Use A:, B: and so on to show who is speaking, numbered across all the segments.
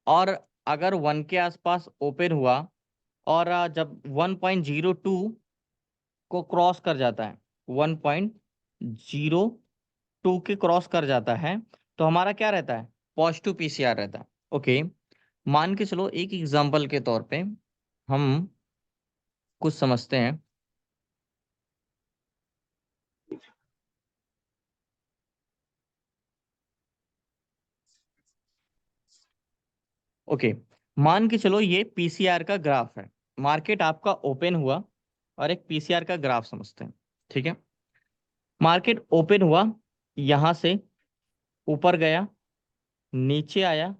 A: और अगर 1 के आसपास ओपन हुआ और जब 1.02 को क्रॉस कर जाता है, 1.02 के क्रॉस कर जाता है, तो हमारा क्या रहता है? पॉजिटिव पीसीआर रहता है। ओके, मान के चलो एक एग्जांपल के तौर पे हम कुछ समझते हैं। ओके, मान के चलो ये पीसीआर का ग्राफ है। मार्केट आपका ओपन हुआ और एक पीसीआर का ग्राफ समझते हैं। ठीक है, मार्केट ओपन हुआ, यहां से ऊपर गया, नीचे आया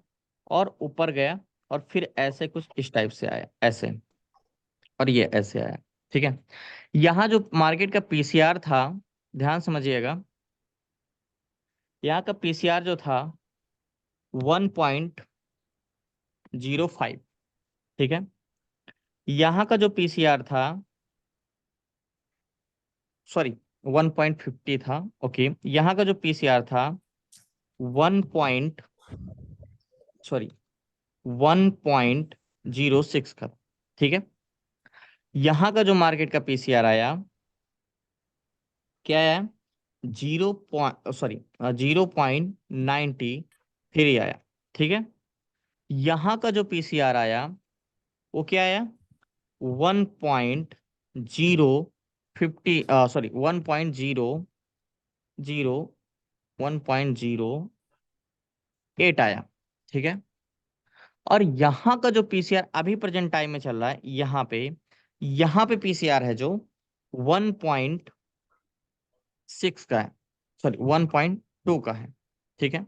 A: और ऊपर गया, और फिर ऐसे कुछ इस टाइप से आया, ऐसे, और ये ऐसे आया। ठीक है, यहाँ जो मार्केट का पीसीआर था, ध्यान समझिएगा, यहाँ का पीसीआर जो था 1.05। ठीक है, यहाँ का जो पीसीआर था, सॉरी, 1.50 था। ओके, यहाँ का जो पीसीआर था 1 पॉइंट, सॉरी, 1.06 का। ठीक है, यहाँ का जो मार्केट का पीसीआर आया, क्या आया? 0.93 आया। ठीक है, यहाँ का जो पीसीआर आया वो क्या आया? 1.050, सॉरी, 1.08 आया। ठीक है, और यहाँ का जो पीसीआर अभी प्रेजेंट टाइम में चल रहा है, यहाँ पे पीसीआर है जो 1.6 का है, सॉरी 1.2 का है। ठीक है,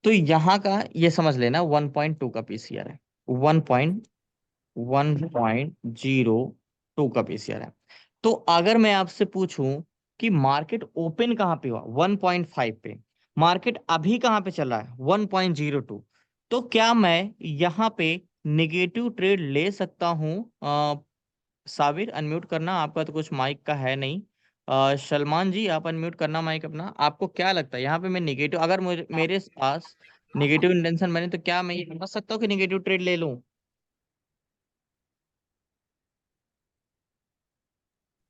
A: तो यहाँ का ये समझ लेना 1.2 का पीसीआर है, 1.02 का पीसीआर है। तो अगर मैं आपसे पूछूं कि मार्केट ओपन कहाँ पे हुआ? 1.5 पे। मार्केट अभी कहाँ पे चल रहा है? 1.02। तो क्या मैं यहाँ पे निगेटिव ट्रेड ले सकता हूँ? साबिर, अनम्यूट करना, आपका तो कुछ माइक का है नहीं। सलमान जी, आप अनम्यूट करना माइक अपना। आपको क्या लगता है यहाँ पे मैं निगेटिव, अगर मुझे मेरे पास निगेटिव इंटेंशन बने, तो क्या मैं ये समझ सकता हूँ कि निगेटिव ट्रेड ले लूँ?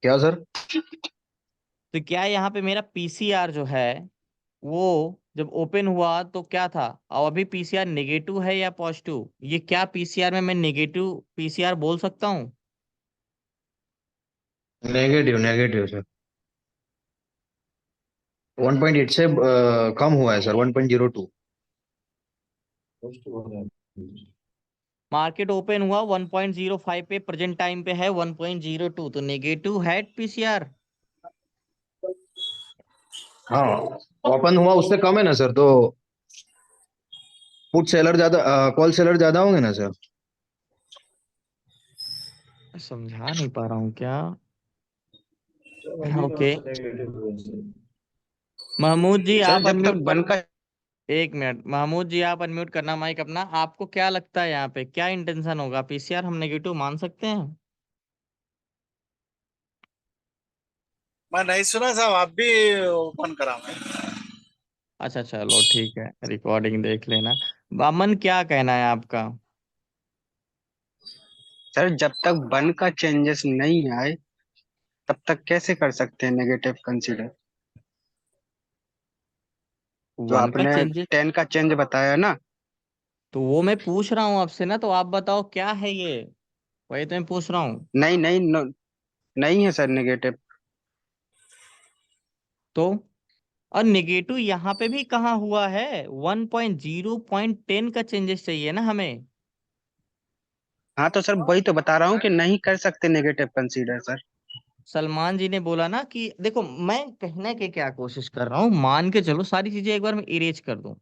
B: क्या सर?
A: तो क्या यहाँ पे मेरा पीसीआर जो है वो जब ओपन हुआ तो क्या था, और अभी पीसीआर नेगेटिव है या पॉजिटिव? ये क्या पीसीआर में मैं नेगेटिव पीसीआर बोल सकता हूँ?
B: Negative negative sir. 1.8 से कम हुआ है सर, 1.02।
A: मार्केट ओपन हुआ 1.05 पे, प्रेजेंट टाइम पे है 1.02, तो नेगेटिव है पीसीआर।
B: हाँ, ओपन हुआ उससे कम है ना सर, तो पुट सेलर ज्यादा, कॉल सेलर ज्यादा होंगे ना सर।
A: समझा नहीं पा रहा हूँ क्या? ओके, महमूद जी
B: सर
A: आप
B: जब तक
A: अनम्यूट कर,
B: बन का,
A: एक मिनट, महमूद जी आप अनम्यूट करना माइक अपना। आपको क्या लगता है यहाँ पे क्या इंटेंशन होगा? पीसीआर हम नेगेटिव मान सकते हैं?
C: मैं नहीं सुना साहब, आप भी ओपन करा मैं।
A: अच्छा, चलो ठीक है, रिकॉर्डिंग देख लेना। बामन, क्या कहना है आपका?
D: सर जब तक बन का चेंजेस नहीं आए तब तक कैसे कर सकते हैं नेगेटिव कंसीडर? जो
A: वन का
D: आपने
A: चेंजेस,
D: 10 का चेंज बताया ना।
A: तो वो मैं पूछ रहा हूँ आपसे ना, तो आप बताओ क्या है ये, वही तो मैं पूछ रहा हूँ।
D: नहीं नहीं नहीं है सर नेगेटिव।
A: तो और निगेटिव यहाँ पे भी कहाँ हुआ है? 1.0.10 का चेंजेस चाहिए ना हमें।
D: हाँ तो सर वही तो बता रहा हूँ कि नहीं कर सकते नेगेटिव कंसीडर सर।
A: सलमान जी ने बोला ना कि देखो, मैं कहने की क्या कोशिश कर रहा हूँ, मान के चलो सारी चीजें एक बार मैं इरेज कर दूं।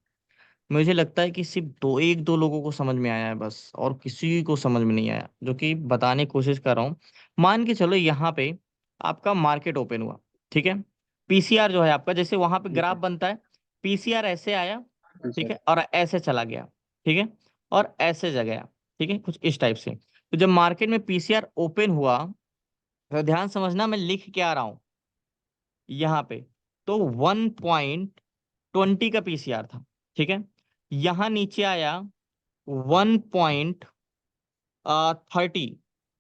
A: मुझे लगता है कि सिर्फ दो, एक दो लोगों को समझ में आया है बस, और किसी को समझ में नहीं आया, जो कि बताने की कोशिश कर रहा हूँ। मान के चलो यहाँ पे आपका मार्केट ओपन हुआ। ठीक है, पीसीआर जो है आपका, जैसे वहां पे
D: ठीक
A: ग्राफ
D: है।
A: बनता है, पीसीआर ऐसे आया,
D: जी
A: ठीक
D: सर।
A: है, और ऐसे चला गया। ठीक है, और ऐसे जा गया। ठीक है, कुछ इस टाइप से। तो जब मार्केट में पीसीआर ओपन हुआ, तो ध्यान समझना, मैं लिख के आ रहा हूँ यहाँ पे, तो 1.20 का पीसीआर था। ठीक है, यहाँ नीचे आया 1.30,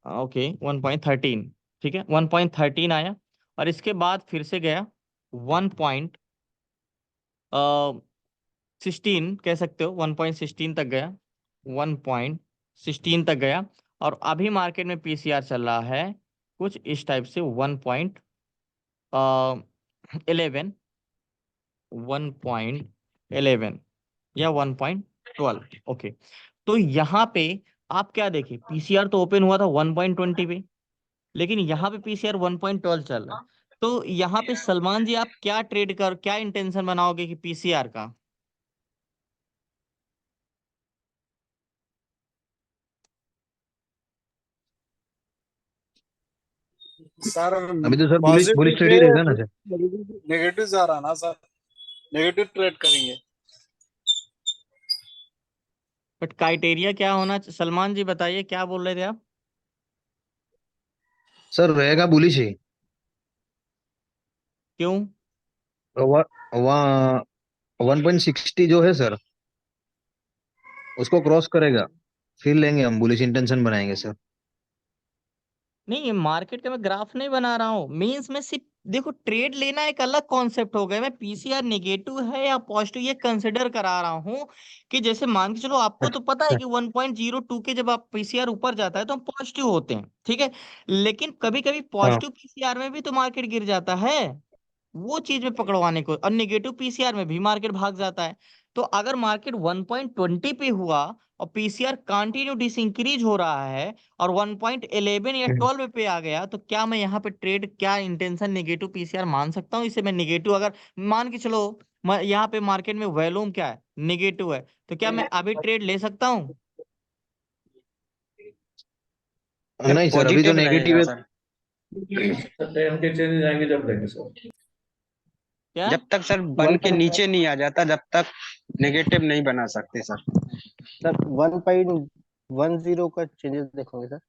A: ओके 1.13, ठीक है 1.13 आया, और इसके बाद फिर से गया 1.16 कह सकते हो, 1.16 तक गया, 1.16 तक गया, और अभी मार्केट में पीसीआर चल रहा है कुछ इस टाइप से 1.11, 1.11 या 1.12, ओके। तो यहाँ पे आप क्या देखें, पीसीआर तो ओपन हुआ था 1.20 पे, लेकिन यहाँ पे पीसीआर 1.12 चल रहा है। तो यहाँ पे सलमान जी आप क्या ट्रेड कर, क्या इंटेंशन बनाओगे कि पीसीआर का?
C: सर
B: अभी तो sir bullish
C: positive
B: bullish trade
C: पे
B: ही रहेगा ना सर।
C: नेगेटिव जा रहा ना सर, नेगेटिव ट्रेड करेंगे।
A: बट क्राइटेरिया क्या होना सलमान जी बताइए, क्या बोल रहे थे आप?
B: सर रहेगा बुलिश ही।
A: क्यों?
B: वहाँ 1.60 जो है सर, उसको क्रॉस करेगा, फिर लेंगे हम, बुलिश इंटेंशन बनाएंगे सर।
A: नहीं, ये मार्केट का मैं ग्राफ नहीं बना रहा हूँ, मींस में सिर्फ देखो ट्रेड लेना एक अलग कॉन्सेप्ट हो गया, मैं पीसीआर नेगेटिव है या पॉजिटिव ये कंसिडर करा रहा हूँ। कि जैसे मान के चलो, आपको तो पता है
B: अच्छा।
A: कि 1.02 के जब आप पीसीआर ऊपर जाता है तो हम पॉजिटिव होते हैं, ठीक है। लेकिन कभी कभी
B: हाँ।
A: पॉजिटिव पीसीआर में भी तो मार्केट गिर जाता है, वो चीज में पकड़वाने को, और नेगेटिव पीसीआर में भी मार्केट भाग जाता है। तो अगर मार्केट 1.20 पे हुआ और पीसीआर कंटिन्यू डिसइंक्रीज हो रहा है और 1.11 या 12 पे आ गया, तो क्या मैं यहाँ पे ट्रेड, क्या इंटेंशन नेगेटिव पीसीआर मान सकता हूँ? इसे मैं नेगेटिव अगर मान के चलो, यहाँ पे मार्केट में वॉल्यूम क्या है, नेगेटिव है, तो क्या मैं अभी ट्रेड ले सकता हूँ?
D: सर
B: नहीं सर, अभी तो
D: पॉजिटिव
B: नेगेटिव
D: रहेगा
B: है।
D: सर।
E: टाइम के चेंज आएंगे जब देंगे सर।
A: क्या?
D: जब तक सर बन
F: वन
D: के
F: पॉइंट
D: नीचे नहीं आ जाता, जब तक नेगेटिव नहीं बना सकते सर।
F: सर 1.10 का चेंजेस देखोगे सर,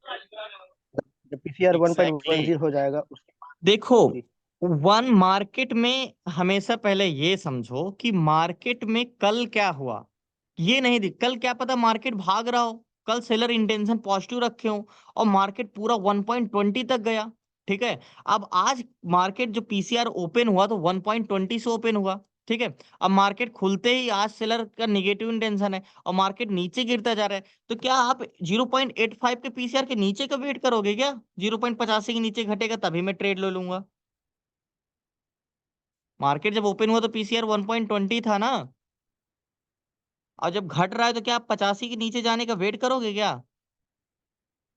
F: जब PCR one point one
A: exactly,
F: zero हो जाएगा उसके
A: देखो
F: जी।
A: वन मार्केट में हमेशा पहले ये समझो कि मार्केट में कल क्या हुआ, ये नहीं दिख, कल क्या पता मार्केट भाग रहा हो, कल सेलर इंटेंशन पॉजिटिव रखे हो और मार्केट पूरा 1.20 तक गया, ठीक है। अब आज मार्केट जो पीसीआर ओपन हुआ तो 1.20 से ओपन हुआ, ठीक है। अब मार्केट खुलते ही आज सेलर का निगेटिव इंटेंशन है और मार्केट नीचे गिरता जा रहा है, तो क्या आप 0.85 के पीसीआर के नीचे का वेट करोगे क्या? 0.85 के नीचे घटेगा तभी मैं ट्रेड ले लूंगा। मार्केट जब ओपन हुआ तो पीसीआर 1.20 था ना, और जब घट रहा है तो क्या आप 85 के नीचे जाने का वेट करोगे क्या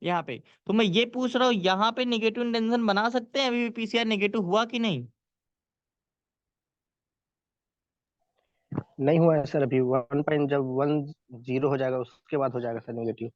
A: यहाँ पे? तो मैं ये पूछ रहा हूँ, यहाँ पे नेगेटिव इंटेंशन बना सकते हैं? अभी भी पीसीआर नेगेटिव हुआ कि नहीं?
F: नहीं हुआ है सर, अभी 1 पॉइंट जब 10 हो जाएगा उसके बाद हो जाएगा सर नेगेटिव।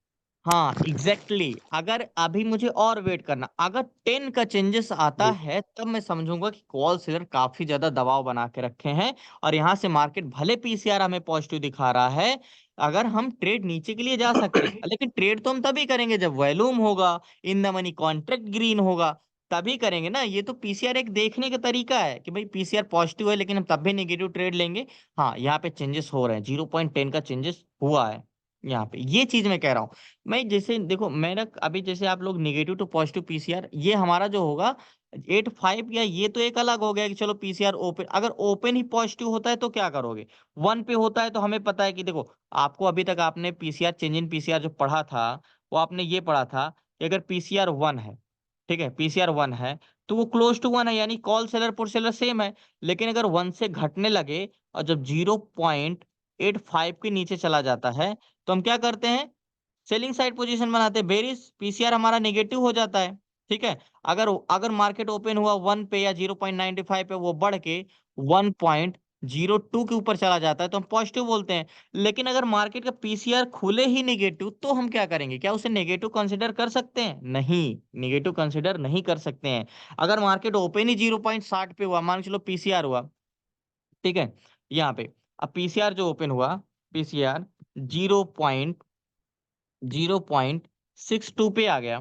A: हाँ एग्जैक्टली exactly। अगर अभी मुझे और वेट करना, अगर 10 का चेंजेस आता
F: जी।
A: है तब मैं समझूंगा कि कॉल सेलर काफी ज्यादा दबाव बना के रखे हैं, और यहाँ से मार्केट भले पीसीआर हमें पॉजिटिव दिखा रहा है, अगर हम ट्रेड नीचे के लिए जा सकते हैं, लेकिन ट्रेड तो हम तभी करेंगे जब वॉल्यूम होगा, in the money contract green होगा, तभी करेंगे ना। ये तो पीसीआर एक देखने का तरीका है कि भाई पीसीआर पॉजिटिव है लेकिन हम तब भी नेगेटिव ट्रेड लेंगे। हाँ यहाँ पे चेंजेस हो रहे हैं, 0.10 का चेंजेस हुआ है यहाँ पे, ये चीज मैं कह रहा हूँ। मैं जैसे देखो, मेरा अभी जैसे आप लोग निगेटिव टू पॉजिटिव पीसीआर, ये हमारा जो होगा 85, या ये तो एक अलग हो गया कि चलो पीसीआर ओपन, अगर ओपन ही पॉजिटिव होता है तो क्या करोगे? 1 पे होता है तो हमें पता है कि देखो, आपको अभी तक आपने पीसीआर, चेंज इन पीसीआर जो पढ़ा था, वो आपने ये पढ़ा था कि अगर पीसीआर 1 है, ठीक है, पीसीआर 1 है, तो वो क्लोज टू 1 है, यानी call seller put seller same है। लेकिन अगर 1 से घटने लगे और जब 0.85 के नीचे चला जाता है, तो हम क्या करते हैं? सेलिंग साइड पोजीशन बनाते हैं, बेरिश पीसीआर हमारा नेगेटिव हो जाता है, ठीक है। अगर अगर मार्केट ओपन हुआ 1 पे या 0.95 पे, वो बढ़ के 1.02 के ऊपर चला जाता है तो हम पॉजिटिव बोलते हैं। लेकिन अगर मार्केट का पीसीआर खुले ही नेगेटिव, तो हम क्या करेंगे? क्या उसे नेगेटिव कंसिडर कर सकते हैं? नहीं, नेगेटिव कंसिडर नहीं कर सकते हैं। अगर मार्केट ओपन ही 0.60 पे हुआ, मान के चलो पीसीआर हुआ, ठीक है, यहाँ पे, अब पीसीआर जो ओपन हुआ, पीसीआर 0.62 पे आ गया,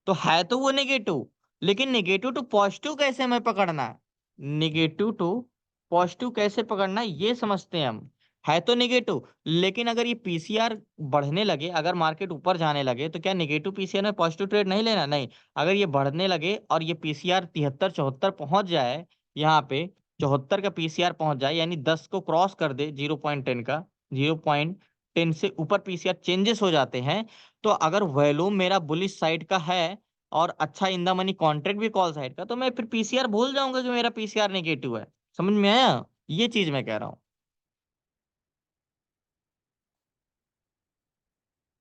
A: तो है तो वो नेगेटिव, लेकिन नेगेटिव टू पॉजिटिव कैसे हमें पकड़ना है, नेगेटिव टू पॉजिटिव कैसे पकड़ना है ये समझते हैं हम। है तो नेगेटिव, लेकिन अगर ये पीसीआर बढ़ने लगे, अगर मार्केट ऊपर जाने लगे, तो क्या नेगेटिव पीसीआर में पॉजिटिव ट्रेड नहीं लेना? नहीं। अगर ये बढ़ने लगे और ये पीसीआर 73-74 पहुंच जाए, यहाँ पे 74 का पीसीआर पहुंच जाए, यानी 10 को क्रॉस कर दे, 0.10 का, 0.10 से ऊपर पीसीआर चेंजेस हो जाते हैं, तो अगर वॉल्यूम मेरा बुलिश साइड का है और अच्छा इन द मनी कॉन्ट्रैक्ट भी कॉल साइड का, तो मैं फिर पीसीआर भूल जाऊंगा कि मेरा पीसीआर नेगेटिव है। समझ में आया? ये चीज मैं कह रहा हूँ।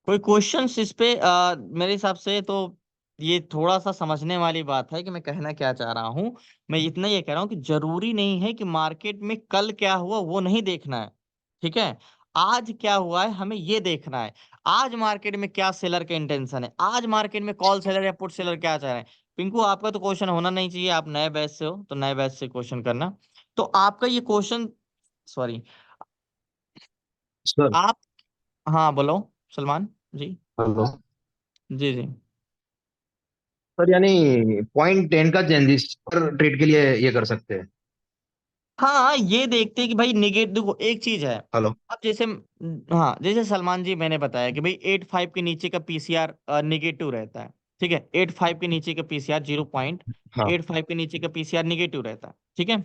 A: कोई क्वेश्चंस इस पे? मेरे हिसाब से तो ये थोड़ा सा समझने वाली बात है कि मैं कहना क्या चाह रहा हूँ। मैं इतना ये कह रहा हूँ कि जरूरी नहीं है कि मार्केट में कल क्या हुआ वो नहीं देखना है, ठीक है? आज क्या हुआ है हमें ये देखना है। आज मार्केट में क्या सेलर का इंटेंशन है, आज मार्केट में कॉल सेलर या पुट सेलर क्या चाह रहे हैं। पिंकू, आपका तो क्वेश्चन होना नहीं चाहिए, आप नए बैच से हो तो नए बैच से क्वेश्चन करना। तो आपका ये क्वेश्चन, सॉरी,
B: सर।
A: आप, हाँ बोलो सलमान जी।
B: हेलो।
A: जी जी।
B: सर यानी 0.10 का चेंजेस पर ट्रेड के लिए ये कर सकते हैं।
A: हाँ, ये देखते हैं कि भाई निगेट, देखो एक चीज है।
B: हेलो।
A: अब जैसे हाँ, जैसे सलमान जी मैंने बताया कि भाई 85 के नीचे का पीसीआर निगेटिव रहता है, ठीक है? 85 के नीचे का पीसीआर, जीरो पॉइंट
B: हाँ।
A: 85 के नीचे का पीसीआर निगेटिव रहता है, ठीक है?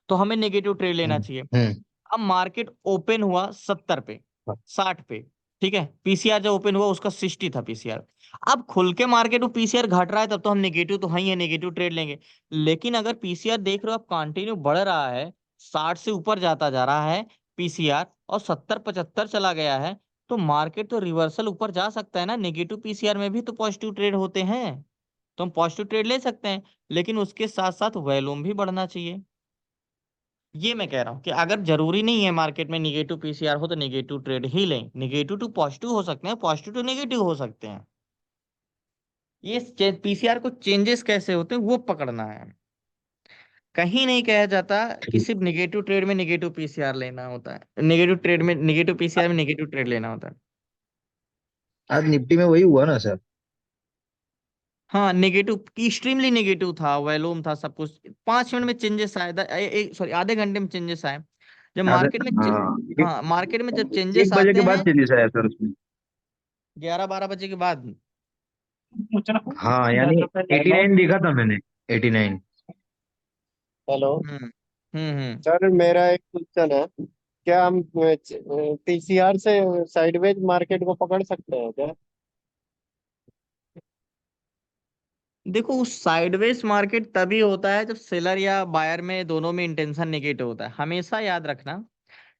A: तो हमें नेगेटिव ट्रेड लेना
B: हम्म।
A: चाहिए।
B: हम्म।
A: अब मार्केट ओपन हुआ 70 पे, 60 पे, ठीक है? पीसीआर जब ओपन हुआ उसका 60 था पीसीआर। अब खुल के मार्केट में पीसीआर घट रहा है, तब तो हम नेगेटिव तो ही है, नेगेटिव ट्रेड लेंगे। लेकिन अगर पीसीआर देख रहे हो आप कंटिन्यू बढ़ रहा है, 60 से ऊपर जाता जा रहा है पीसीआर, और 70-75 चला गया है, तो मार्केट तो रिवर्सल ऊपर जा सकता है ना। नेगेटिव पीसीआर में भी तो पॉजिटिव ट्रेड होते हैं, तो हम पॉजिटिव ट्रेड ले सकते हैं, लेकिन उसके साथ साथ वॉल्यूम भी बढ़ना चाहिए। ये मैं कह रहा हूँ कि अगर जरूरी नहीं है मार्केट में निगेटिव पीसीआर हो तो निगेटिव ट्रेड ही लें। निगेटिव टू पॉजिटिव हो सकते हैं, पॉजिटिव टू नेगेटिव हो सकते हैं। ये पीसीआर को चेंजेस कैसे होते हैं वो पकड़ना है। कहीं नहीं कहा जाता कि
B: ठीक।
A: सिर्फ निगेटिव ट्रेड में निगेटिव पीसीआर लेना होता है, नेगेटिव ट्रेड में, नेगेटिव पीसीआर में नेगेटिव ट्रेड लेना होता है।
B: आज निफ्टी में वही हुआ ना सर।
A: हाँ, नेगेटिव की एक्सट्रीमली नेगेटिव था, वॉल्यूम था, सब कुछ। 5 मिनट में चेंजेस आए, सॉरी आधे घंटे में चेंजेस आए। जब
B: आधे।
A: मार्केट में
B: हाँ।
A: हाँ, मार्केट में जब चेंजेस
B: एक बजे
A: आते
B: के बाद
A: हैं
B: चेंजेस आया सर उसमें।
A: 11-12 बजे के बाद।
B: हाँ यानी 89 देखा था मैंने। 89।
F: हेलो
A: हम्म
F: सर, मेरा एक क्वेश्चन है। क्या हम पीसीआर से साइडवेज मार्केट को पकड़ सकते हैं क्या?
A: देखो, उस साइडवेज मार्केट तभी होता है जब सेलर या बायर में दोनों में इंटेंशन नेगेटिव होता है। हमेशा याद रखना,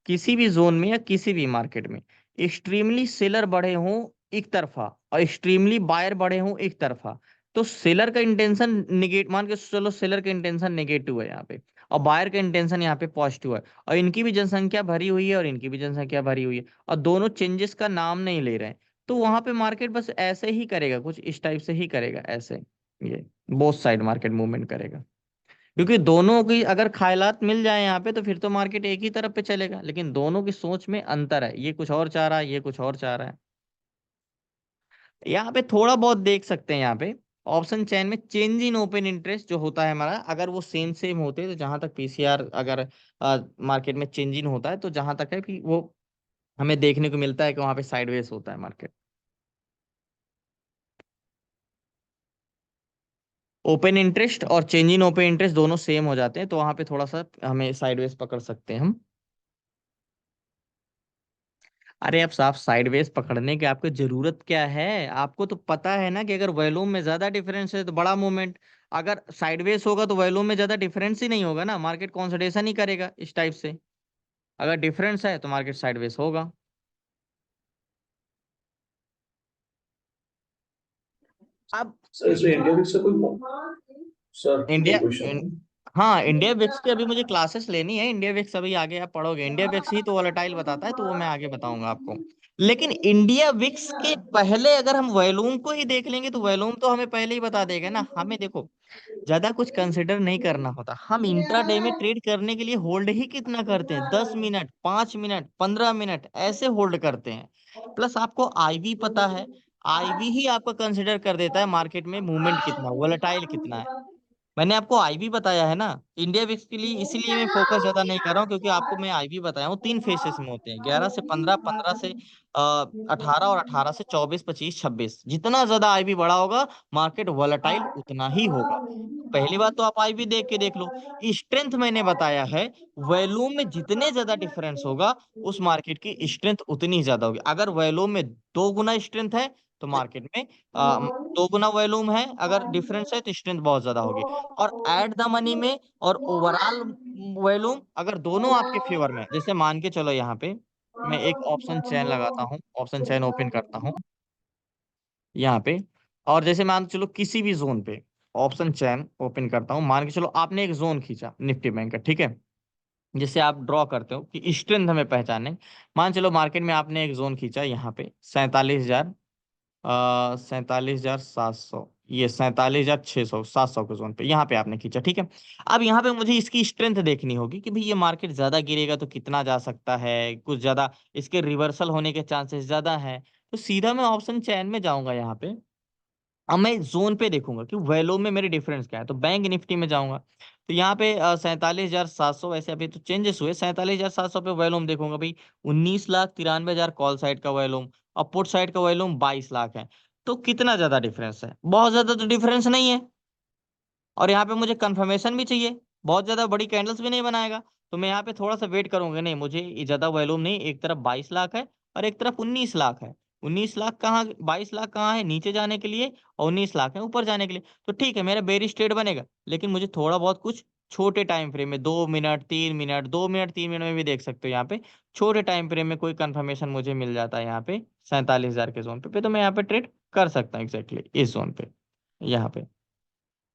A: किसी भी जोन में या किसी भी मार्केट में एक्सट्रीमली सेलर बढ़े हों एक तरफा और एक्सट्रीमली बायर बढ़े हों एक तरफा, तो सेलर का इंटेंशन निगेट, मान के चलो सेलर का इंटेंशन नेगेटिव है यहाँ पे, और बायर का इंटेंशन यहाँ पे पॉजिटिव है, और इनकी भी जनसंख्या भरी हुई है और इनकी भी जनसंख्या भरी हुई है, और दोनों चेंजेस का नाम नहीं ले रहे हैं, तो वहां पे मार्केट बस ऐसे ही करेगा, कुछ इस टाइप से ही करेगा ऐसे। ये बोथ साइड मार्केट मूवमेंट करेगा, क्योंकि दोनों की अगर ख्यालात मिल जाए यहाँ पे तो फिर तो मार्केट एक ही तरफ पे चलेगा, लेकिन दोनों की सोच में अंतर है, ये कुछ और चाह रहा है, ये कुछ और चाह रहा है। यहाँ पे थोड़ा बहुत देख सकते हैं, यहाँ पे ऑप्शन चेन में चेंज इन ओपन इंटरेस्ट जो होता है हमारा, अगर वो सेम सेम होते हैं तो जहां तक पीसीआर अगर मार्केट में चेंज इन होता है, तो जहां तक है कि वो हमें देखने को मिलता है कि वहां पे साइडवेज होता है मार्केट। ओपन इंटरेस्ट और चेंज इन ओपन इंटरेस्ट दोनों सेम हो जाते हैं, तो वहां पे थोड़ा सा हमें साइडवेज पकड़ सकते हैं हम। अरे अब साफ साइडवेज पकड़ने की आपको जरूरत क्या है? आपको तो पता है ना कि अगर वॉल्यूम में ज्यादा डिफरेंस है तो बड़ा मूवमेंट, अगर साइडवेज होगा तो वॉल्यूम में ज्यादा डिफरेंस ही नहीं होगा ना, मार्केट कंसोलिडेशन ही करेगा इस टाइप से। अगर डिफरेंस है तो मार्केट साइडवेज होगा। अब
E: सर इसमें इंडिया विक्स से कोई, सर
A: इंडिया
E: एक क्वेश्चन है।
A: हाँ, इंडिया विक्स की अभी मुझे क्लासेस लेनी है। इंडिया विक्स अभी आगे आप पढ़ोगे, इंडिया विक्स ही तो वोलेटाइल बताता है, तो वो मैं आगे बताऊंगा आपको। लेकिन इंडिया विक्स के पहले अगर हम वॉल्यूम को ही देख लेंगे तो वॉल्यूम तो हमें पहले ही बता देगा ना। हमें देखो ज्यादा कुछ कंसिडर नहीं करना होता, हम इंट्राडे में ट्रेड करने के लिए होल्ड ही कितना करते हैं, 10 मिनट, 5 मिनट, 15 मिनट ऐसे होल्ड करते हैं। प्लस आपको आईवी पता है, आईवी ही आपका कंसिडर कर देता है मार्केट में मूवमेंट कितना, वोलेटाइल कितना है। मैंने आपको आईवी बताया है ना, इंडिया विक्स के लिए, इसीलिए मैं फोकस ज्यादा नहीं कर रहा हूँ, क्योंकि आपको मैं आईवी बताया हूँ 3 फेसेस में होते हैं, 11 से 15, 15 से 18 और 18 से 24, 25, 26। जितना ज्यादा आईवी बड़ा होगा मार्केट वॉलेटाइल उतना ही होगा। पहली बात तो आप आईवी देख के देख लो। स्ट्रेंथ मैंने बताया है, वॉल्यूम में जितने ज्यादा डिफरेंस होगा उस मार्केट की स्ट्रेंथ उतनी ज्यादा होगी। अगर वॉल्यूम में 2 गुना स्ट्रेंथ है तो मार्केट में 2 गुना वॉल्यूम है, अगर डिफरेंस है तो स्ट्रेंथ बहुत ज्यादा होगी। और एट द मनी में और ओवरऑल वॉल्यूम अगर दोनों आपके फेवर में है, जैसे मान के चलो यहाँ पे मैं एक ऑप्शन चेन लगाता हूँ, ऑप्शन चेन ओपन करता हूँ यहाँ पे, और जैसे मान के चलो किसी भी जोन पे ऑप्शन चेन ओपन करता हूँ, मान के चलो आपने एक जोन खींचा निफ्टी बैंक का, ठीक है, जिससे आप ड्रॉ करते हो कि स्ट्रेंथ हमें पहचाने। मान चलो मार्केट में आपने एक जोन खींचा यहाँ पे 47,700, ये 47,600, 700 के जोन पे यहाँ पे आपने खींचा, ठीक है। अब यहाँ पे मुझे इसकी स्ट्रेंथ देखनी होगी कि भाई ये मार्केट ज्यादा गिरेगा तो कितना जा सकता है, कुछ ज्यादा इसके रिवर्सल होने के चांसेस ज्यादा है, तो सीधा मैं ऑप्शन चैन में जाऊंगा यहाँ पे। अब मैं जोन पे देखूंगा कि वैल्यू में मेरे डिफरेंस क्या है, तो बैंक निफ्टी में जाऊंगा, तो यहाँ पे 47,700, वैसे अभी तो चेंजेस हुए, 47,700 पे वैल्यूम देखूंगा भाई, 19,93,000 कॉल साइड का वैल्यूम और पुट साइड का वैल्यूम 22 लाख है। तो कितना ज्यादा डिफरेंस है, बहुत ज्यादा तो डिफरेंस नहीं है। और यहाँ पे मुझे कंफर्मेशन भी चाहिए, बहुत ज्यादा बड़ी कैंडल्स भी नहीं बनाएगा, तो मैं यहाँ पे थोड़ा सा वेट करूंगा, नहीं मुझे ये ज्यादा वॉल्यूम नहीं, एक तरफ 22 लाख है और एक तरफ 19 लाख है। 19 लाख कहाँ, 22 लाख कहाँ है नीचे जाने के लिए, और 19 लाख है ऊपर जाने के लिए, तो ठीक है मेरा बेरिश ट्रेड बनेगा। लेकिन मुझे थोड़ा बहुत कुछ छोटे टाइम फ्रेम में, 2 मिनट 3 मिनट, 2 मिनट 3 मिनट में भी देख सकते हो यहाँ पे, छोटे टाइम फ्रेम में कोई कंफर्मेशन मुझे मिल जाता है यहाँ पे 47,000 के जोन पे तो मैं यहाँ पे ट्रेड कर सकता हूँ एग्जैक्टली इस जोन पे, यहाँ पे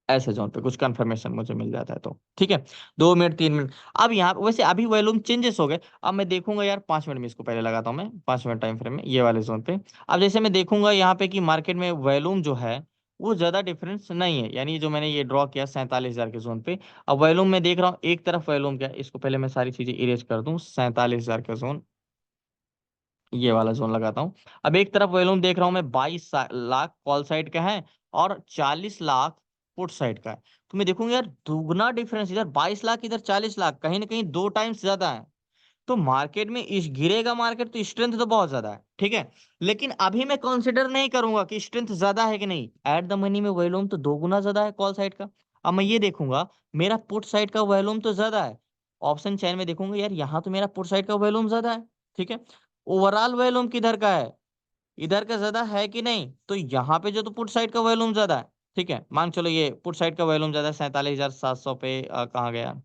A: ऐसे जोन पे कुछ कंफर्मेशन मुझे मिल जाता है तो ठीक है। 2 मिनट 3 मिनट, अब यहाँ वैसे अभी वॉल्यूम चेंजेस हो गए, अब मैं देखूंगा यार 5 मिनट में, इसको पहले लगाता हूँ मैं 5 मिनट टाइम फ्रेम में ये वाले जोन पे। अब जैसे मैं देखूंगा यहाँ पे कि मार्केट में वॉल्यूम जो है वो ज्यादा डिफरेंस नहीं है, यानी जो मैंने ये ड्रॉ किया 47,000 के जोन पे, अब वॉल्यूम में देख रहा हूँ एक तरफ वॉल्यूम क्या है, इसको पहले मैं सारी चीजें इरेज कर दूं, 47,000 का जोन, ये वाला जोन लगाता हूँ। अब एक तरफ वॉल्यूम देख रहा हूँ मैं 22 लाख कॉल साइड का है और 40 लाख पुट साइड का है, तो मैं देखूंगा यार दुगना डिफरेंस, इधर 22 लाख इधर 40 लाख, कहीं ना कहीं 2 टाइम्स ज्यादा है। तो मार्केट में इस गिरेगा मार्केट तो स्ट्रेंथ तो बहुत ज्यादा है, ठीक है। लेकिन अभी मैं कंसिडर नहीं करूंगा कि स्ट्रेंथ ज्यादा है कि नहीं, एट द मनी में वॉल्यूम तो 2 गुना ज्यादा है कॉल साइड का। अब मैं ये देखूंगा मेरा पुट साइड का वॉल्यूम तो ज्यादा है, ऑप्शन चेन में देखूंगा यार यहाँ तो मेरा पुट साइड का वॉल्यूम ज्यादा है, ठीक है। ओवरऑल वॉल्यूम किधर का है, इधर का ज्यादा है कि नहीं, तो यहाँ पे जो तो पुट साइड का वॉल्यूम ज्यादा है, ठीक है। मान चलो ये पुट साइड का वॉल्यूम ज्यादा है 47,700 पे, कहाँ गया,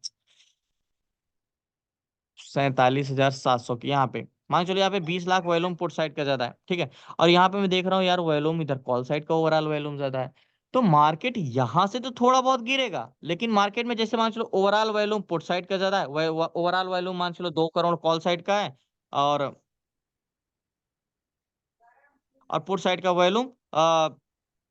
A: 47,700 की यहाँ पे, मान चलो यहाँ पे 20 लाख वॉल्यूम पुट साइड का ज्यादा है, ठीक है। और यहाँ पे मैं देख रहा हूँ यार वॉल्यूम इधर कॉल साइड का ओवरऑल वॉल्यूम ज्यादा है, तो मार्केट यहाँ से तो थोड़ा बहुत गिरेगा, लेकिन मार्केट में जैसे मान चलो ओवरऑल वॉल्यूम पुट साइड का ज्यादा है, ओवरऑल वॉल्यूम मान चलो 2 करोड़ कॉल साइड का है, और पुट साइड का वॉल्यूम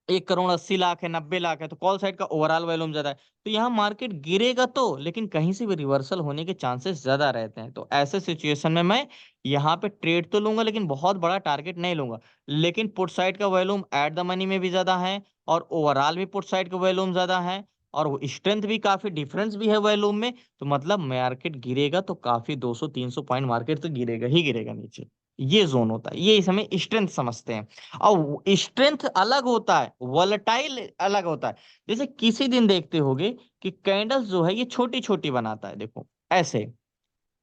A: 1,80,00,000 है, 90 लाख है, तो कॉल साइड का ओवरऑल वॉल्यूम ज्यादा है, तो यहाँ मार्केट गिरेगा तो, लेकिन कहीं से भी रिवर्सल होने के चांसेस ज्यादा रहते हैं। तो ऐसे सिचुएशन में मैं यहाँ पे ट्रेड तो लूंगा लेकिन बहुत बड़ा टारगेट नहीं लूंगा। लेकिन पुट साइड का वॉल्यूम एट द मनी में भी ज्यादा है और ओवरऑल भी पुट साइड का वॉल्यूम ज्यादा है, और वो स्ट्रेंथ भी काफी डिफरेंस भी है वॉल्यूम में, तो मतलब मार्केट गिरेगा तो काफी 200-300 पॉइंट मार्केट तो गिरेगा ही गिरेगा नीचे। ये जोन होता है, ये समय स्ट्रेंथ समझते हैं। और स्ट्रेंथ अलग होता है, वॉलेटाइल अलग होता है। जैसे किसी दिन देखते होगे कि कैंडल्स जो है ये छोटी छोटी बनाता है, देखो ऐसे,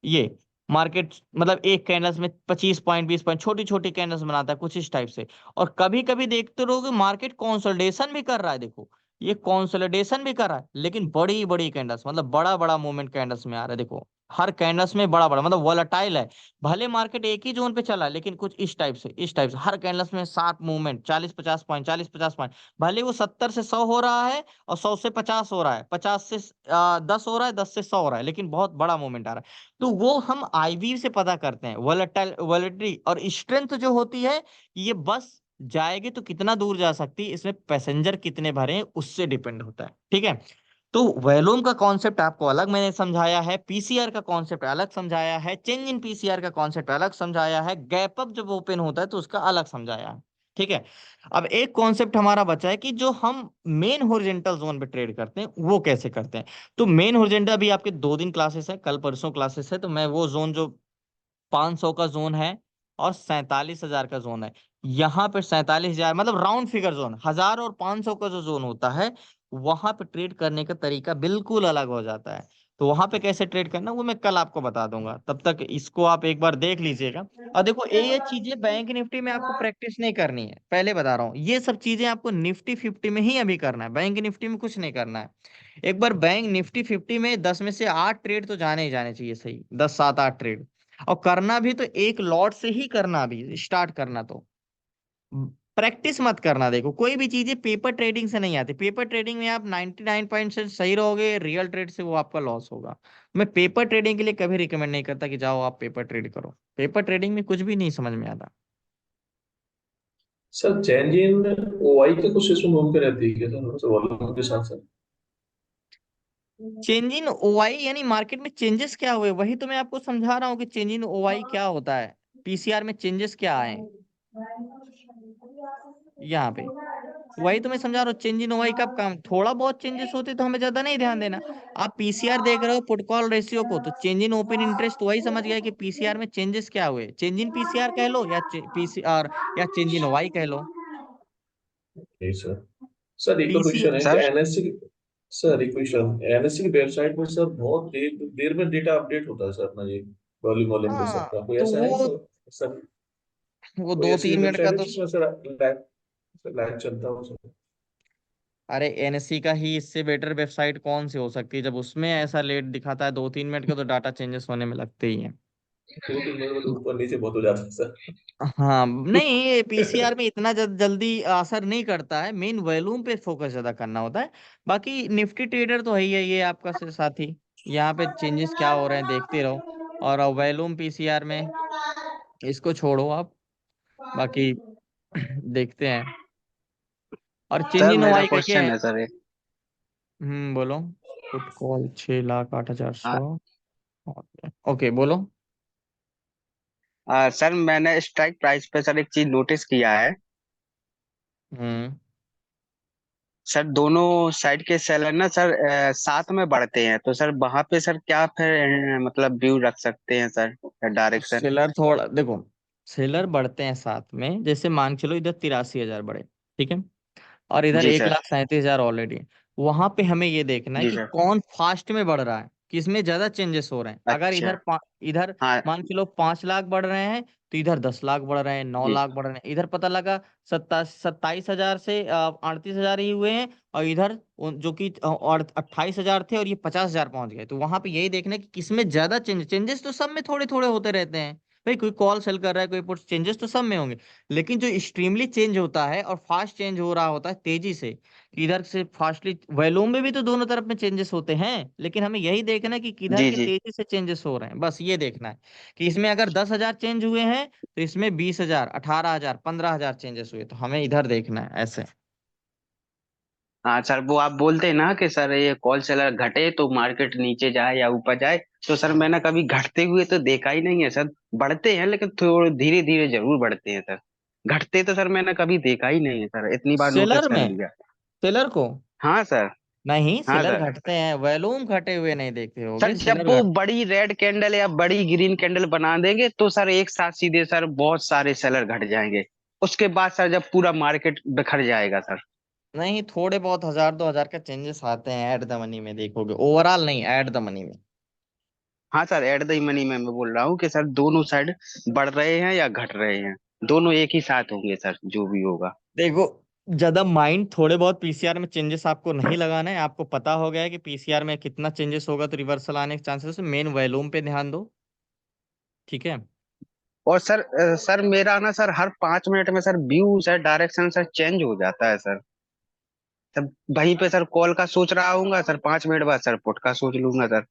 A: ये मार्केट मतलब एक कैंडल्स में 25 पॉइंट 20 पॉइंट छोटी छोटी कैंडल्स बनाता है कुछ इस टाइप से। और कभी कभी देखते रहोगे मार्केट कंसोलिडेशन भी कर रहा है, देखो ये कंसोलिडेशन भी कर रहा है, लेकिन बड़ी बड़ी कैंडल्स मतलब बड़ा बड़ा मूवमेंट कैंडल्स में आ रहा है, देखो हर कैंडल्स में बड़ा बड़ा मतलब वॉलेटाइल है। भले मार्केट एक ही जोन पे चला है लेकिन कुछ इस टाइप से हर कैंडल्स में 7 मूवमेंट, 40-50 पॉइंट, 40-50 पॉइंट, भले वो 70 से 100 हो रहा है और 100 से 50 हो रहा है, 50 से 10 हो रहा है, 10 से 100 हो रहा है, लेकिन बहुत बड़ा मूवमेंट आ रहा है। तो वो हम आईवी से पता करते हैं, वॉलेटिलिटी और स्ट्रेंथ जो होती है, ये बस जाएगी तो कितना दूर जा सकती है, इसमें पैसेंजर कितने भरे हैं उससे डिपेंड होता है, ठीक है। तो वॉल्यूम का कॉन्सेप्ट आपको अलग मैंने समझाया है, पीसीआर का कॉन्सेप्ट अलग समझाया है, चेंज इन पीसीआर का कॉन्सेप्ट अलग समझाया है, गैप अप जब ओपन होता है तो उसका अलग समझाया है। ठीक है। अब एक कॉन्सेप्ट हमारा बचा है कि जो हम मेन हॉरिजॉन्टल जोन पे ट्रेड करते हैं वो कैसे करते हैं। तो मेन हॉरिजॉन्टल, अभी आपके 2 दिन क्लासेस है, कल परसों क्लासेस है, तो मैं वो जोन जो 500 का जोन है और 47,000 का जोन है, यहाँ पे 47,000 मतलब राउंड फिगर जोन, 1000 और 500 का जो जोन होता है, वहां पे ट्रेड करने का तरीका बिल्कुल अलग हो जाता है। तो वहां पे कैसे ट्रेड करना वो मैं कल आपको बता दूंगा, तब तक इसको आप एक बार देख लीजिएगा। और देखो ये चीजें बैंक निफ्टी में आपको प्रैक्टिस नहीं करनी है, पहले बता रहा हूँ, ये सब चीजें आपको निफ्टी 50 में ही अभी करना है, बैंक निफ्टी में कुछ नहीं करना है। एक बार बैंक निफ्टी 50 में 10 में से 8 ट्रेड तो जाने ही जाने चाहिए, सही 10 7 8 ट्रेड। और करना भी तो एक लॉट से ही करना, भी स्टार्ट करना तो प्रैक्टिस मत करना। देखो कोई भी चीजें पेपर ट्रेडिंग से नहीं आती, पेपर ट्रेडिंग में आप 99% सही रहोगे, रियल ट्रेड से वो आपका लॉस होगा। मैं पेपर ट्रेडिंग के लिए कभी रिकमेंड नहीं करता कि जाओ आप पेपर ट्रेड करो, पेपर ट्रेडिंग में कुछ भी नहीं समझ में आता।
E: सर चेंज इन ओआई का कुछ इसमें घूम के रहती है क्या सर, वॉल्यूम के साथ साथ?
A: चेंज इन ओआई यानी मार्केट में चेंजेस क्या हुए, वही तो मैं आपको समझा रहा हूँ कि चेंज इन ओआई क्या होता है, पीसीआर में चेंजेस क्या आए यहाँ पे, वही तो मैं समझा रहा हूँ। चेंज इन ओआई कब काम, थोड़ा बहुत चेंजेस होते तो हमें ज्यादा नहीं ध्यान देना। आप पीसीआर देख रहे हो पुट कॉल रेशियो को, तो चेंज इन ओपन इंटरेस्ट तो वही समझ गए कि पीसीआर में चेंजेस क्या हुए, चेंज इन पीसीआर कह लो या पीसीआर या चेंज इन ओआई कह लो।
E: नहीं सर। सर एक और
A: पीसी
E: क्वेश्चन है कि
D: सर
E: एनएससी, सर एक क्वेश्चन, एनएससी की वेबसाइट में सर बहुत देर देर में डेटा अपडेट होता है सर अपना, ये वॉल्यूम वॉल्यूम के
A: हाँ,
E: सबका कोई
A: तो
E: ऐसा है
A: वो
E: सर? सर
A: वो
E: कोई
A: दो
E: ऐसी
A: तीन मिनट का
E: वेबसाइट है
A: तो,
E: जिसमें सर लाइव चलता हो सर?
A: अरे एनएससी का ही इससे बेटर वेबसाइट कौन सी हो सकती है, जब उसमें ऐसा लेट दिखाता है 2 3 मिनट का, तो डाटा चेंजेस होने में लगते ही हैं।
E: 2 3 मिनट में ऊपर नीचे बहुत हो जाता है सर।
A: हाँ नहीं, ये पीसीआर में इतना जल्दी असर नहीं करता है, मेन वॉल्यूम पे फोकस ज्यादा करना होता है। बाकी निफ्टी ट्रेडर तो है ही है ये आपका साथी, यहाँ पे चेंजेस क्या हो रहे हैं देखते रहो। और वॉल्यूम पीसीआर में इसको छोड़ो आप, बाकी देखते हैं। और चेंज
D: सर
A: इन
D: मेरा
A: ओआई का क्या
D: क्वेश्चन
A: है।
D: है सर एक।
A: बोलो। Put call 6,08,100।
D: हाँ,
A: ओके बोलो।
D: सर मैंने स्ट्राइक प्राइस पे सर एक चीज नोटिस किया है।
A: हम्म
D: सर दोनों साइड के सेलर ना सर साथ में बढ़ते हैं, तो सर वहां पे सर क्या फिर मतलब व्यू रख सकते हैं सर, डायरेक्शन?
A: सेलर थोड़ा देखो, सेलर बढ़ते हैं साथ में, जैसे मान चलो इधर 83,000 बढ़े, ठीक है, और इधर
D: जी
A: एक
D: सर।
A: लाख सैंतीस हजार ऑलरेडी है। वहां पे हमें ये देखना है
D: जी
A: कि
D: सर।
A: कौन फास्ट में बढ़ रहा है, किसमें ज्यादा चेंजेस हो रहे हैं। अगर
D: अच्छा।
A: इधर
D: हाँ।
A: मान के लो 5 लाख बढ़ रहे हैं, तो इधर 10 लाख बढ़ रहे हैं, नौ
D: जी।
A: लाख बढ़ रहे हैं, इधर पता लगा 27,000 से 38,000 ही हुए हैं, और इधर जो कि और 28,000 थे और ये 50,000 पहुंच गए। तो वहां पे यही देखना है कि किसमें ज्यादा चेंजेस तो सब में थोड़े थोड़े होते रहते हैं भाई, कोई कॉल सेल कर रहा है, कोई पुट, चेंजेस तो सब में होंगे। लेकिन जो एक्सट्रीमली चेंज होता है और फास्ट चेंज हो रहा होता है तेजी से, इधर से फास्टली, वॉल्यूम में भी तो दोनों तरफ में चेंजेस होते हैं, लेकिन हमें यही देखना है कि किधर
D: जी।
A: के
D: जी।
A: तेजी से चेंजेस हो रहे हैं, बस ये देखना है। कि इसमें अगर 10,000 चेंज हुए हैं, तो इसमें 20,000 18,000 15,000 चेंजेस हुए, तो हमें इधर देखना है ऐसे।
D: हाँ सर, वो आप बोलते हैं ना कि सर ये कॉल सेलर घटे तो मार्केट नीचे जाए या ऊपर जाए, तो सर मैंने कभी घटते हुए तो देखा ही नहीं है सर। बढ़ते हैं लेकिन थोड़े धीरे धीरे जरूर बढ़ते हैं सर। घटते तो सर मैंने कभी देखा ही नहीं है सर, इतनी बार नोटिस
A: सेलर
D: कर
A: में,
D: लिया।
A: सेलर को,
D: हाँ सर।
A: नहीं
D: हाँ
A: सेलर
D: सर।
A: घटते हैं, वॉल्यूम घटे हुए नहीं देखते
D: सर
A: होगे,
D: जब
A: सेलर
D: वो
A: घट।
D: बड़ी रेड कैंडल या बड़ी ग्रीन कैंडल बना देंगे तो सर एक साथ सीधे सर बहुत सारे सेलर घट जाएंगे। उसके बाद सर जब पूरा मार्केट बिखर जाएगा सर।
A: नहीं, थोड़े बहुत 1,000 2,000 का चेंजेस आते हैं एट द मनी में, देखोगे ओवरऑल नहीं, एट द मनी में।
D: हाँ सर, एट द मनी में मैं बोल रहा हूँ कि सर दोनों साइड बढ़ रहे हैं या घट रहे हैं, दोनों एक ही साथ होंगे सर जो भी होगा।
A: देखो, ज्यादा माइंड थोड़े बहुत पीसीआर में चेंजेस आपको नहीं लगाना है, आपको पता हो गया है कि पीसीआर में कितना चेंजेस होगा तो रिवर्सल आने के चांसेस, मेन वॉल्यूम पे ध्यान दो, ठीक है।
D: और सर सर मेरा ना सर हर 5 मिनट में sir view sir direction sir change हो जाता है सर। तब वहीं पे सर कॉल का सोच रहा हूँ सर, 5 मिनट बाद सर पुट का सोच लूंगा सर।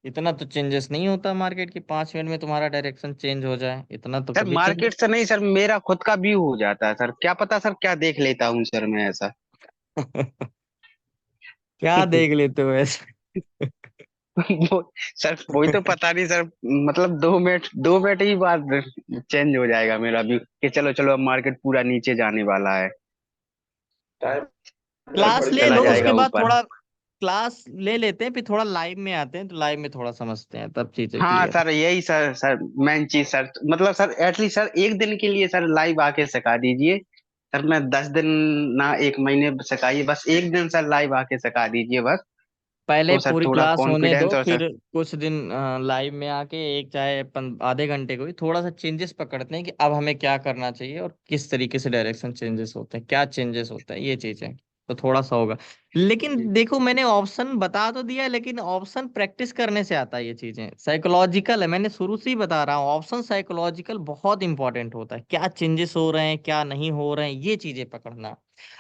A: इतना तो चेंजेस नहीं होता मार्केट की, 5 मिनट में तुम्हारा डायरेक्शन चेंज हो जाए, इतना तो
D: सर
A: कभी चेंज।
D: मार्केट से नहीं सर, मेरा खुद का व्यू हो जाता है सर, क्या पता सर क्या देख लेता हूँ सर मैं ऐसा।
A: क्या देख लेते हो ऐसे।
D: वो सर वही तो पता नहीं सर, मतलब 2 मिनट ही बाद चेंज हो जाएगा मेरा व्यू कि चलो चलो अब मार्केट पूरा नीचे जाने वाला है,
E: टाइम टाइम
A: क्लास
E: बढ़
A: ले
D: चला
A: लो,
E: जाएगा
A: उसके
D: जाएगा
E: सर।
A: बाद
D: ऊपर।
A: थोड़ा क्लास ले लेते हैं, फिर थोड़ा लाइव में आते हैं तो लाइव में थोड़ा समझते हैं, तब चीजें
D: हाँ
A: क्लियर।
D: सर यही सर, मेन चीज सर, मतलब सर एटलीस्ट सर एक दिन के लिए सर लाइव आके सिखा दीजिए। सर मैं 10 दिन ना 1 महीने सिखाइए, बस एक दिन सर लाइव आके सिखा दीजिए बस।
A: पहले
D: तो सर
A: पूरी
D: थोड़ा
A: क्लास होने दो,
D: कॉन्फिडेंस और सर।
A: फिर कुछ दिन लाइव में आके एक चाहे आधे घंटे को भी थोड़ा सा चेंजेस पकड़ते हैं कि अब हमें क्या करना चाहिए और किस तरीके से डायरेक्शन चेंजेस होते हैं, क्या चेंजेस होता है, ये चीजें तो थोड़ा सा होगा। लेकिन देखो मैंने ऑप्शन बता तो दिया, लेकिन ऑप्शन प्रैक्टिस करने से आता है, ये चीजें साइकोलॉजिकल है, मैंने शुरू से ही बता रहा हूँ, ऑप्शन साइकोलॉजिकल बहुत इंपॉर्टेंट होता है, क्या चेंजेस हो रहे हैं क्या नहीं हो रहे हैं ये चीजें पकड़ना।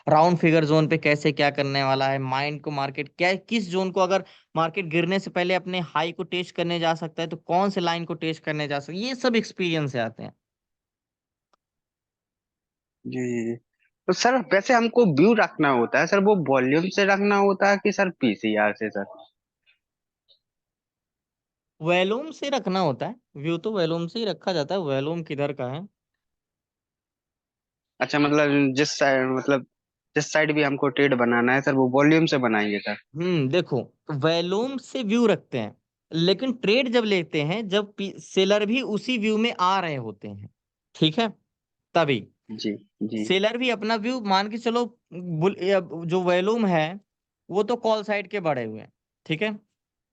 A: राउंड फिगर जोन पे कैसे क्या करने वाला है, माइंड को मार्केट क्या किस जोन को, अगर मार्केट गिरने से पहले अपने हाई को टेस्ट करने जा सकता है तो कौन से लाइन को टेस्ट करने जा सकता है, ये सब एक्सपीरियंस से आते हैं।
D: जी जी जी। तो सर वैसे हमको व्यू रखना होता है सर, वो वॉल्यूम से रखना होता है कि सर पीसीआर से सर?
A: वॉल्यूम से रखना होता है, व्यू तो वॉल्यूम से ही रखा जाता है, वॉल्यूम किधर का है।
D: अच्छा मतलब जिस साइड भी हमको ट्रेड बनाना है सर वो वॉल्यूम से बनाएंगे सर?
A: देखो, वॉल्यूम से व्यू रखते हैं, लेकिन ट्रेड जब लेते हैं जब सेलर भी उसी व्यू में आ रहे होते हैं, ठीक है, तभी
D: जी जी
A: सेलर भी अपना व्यू मान के चलो, जो वॉल्यूम है वो तो कॉल साइड के बढ़े हुए हैं, ठीक है,